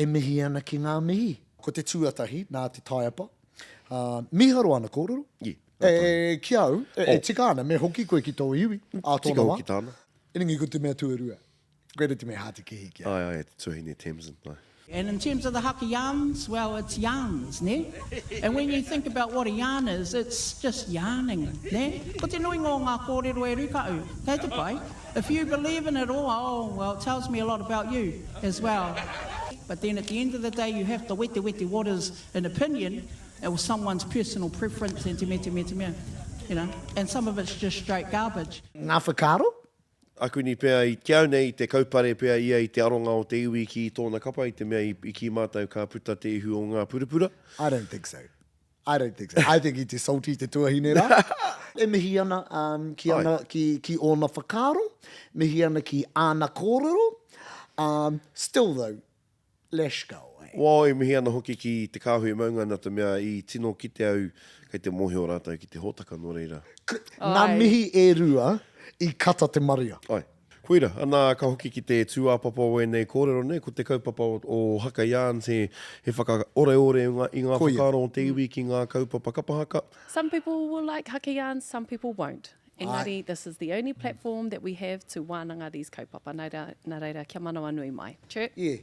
e mihi ana ki ngā mihi. Ko te tuatahi, nā te taiapa. Miharo ana kōrero. Ki au, tika ana, me hoki koe ki tō iwi. Tika hoki tāna. Iringi ko te mea tuarua. Koe te mea hāti kihi ki au. Ai, te tuhine Thamesin. And in terms of the Haka Yarns, well, it's yarns, ne? And when you think about what a yarn is, it's just yarning, ne? Ko te nui ngō ngā kōrero e rukau, kei te pai. If you believe in it all, oh, well, it tells me a lot about you as well. But then at the end of the day, you have to wete what is an opinion or someone's personal preference and te mea, you know? And some of it's just straight garbage. Ngā whakaro? Aku ni pēr i te au nei, te kaupare pēr ia i te aronga o te iwi ki tōna kapa, i te mea i ki mātou ka puta te ihu o ngā purupura. I don't think so. I think i te salty te tuahine rā. E mihi ana ki ōna whakaro, mihi ana ki āna kōrero. Still though, let's go. Wā, e mihi ana hoki ki Te Kāhui Maunga nā te mea i tino ki te au, kei te mohi o rātou ki te hōtaka no reira. Ngā mihi e rua i kata te maria. Ai. Koira, ana ka hoki ki te tūāpapa o nei kōrero nei, ko te kaupapa o Haka Yarns he whaka ore i ngā whakaro o te iwi ki ngā kaupapa kapahaka. Some people will like Haka Yarns, some people won't. Engari, this is the only platform that we have to wānanga these kaupapa. Nā reira, kia manawa nui mai. Chirp. Yeah.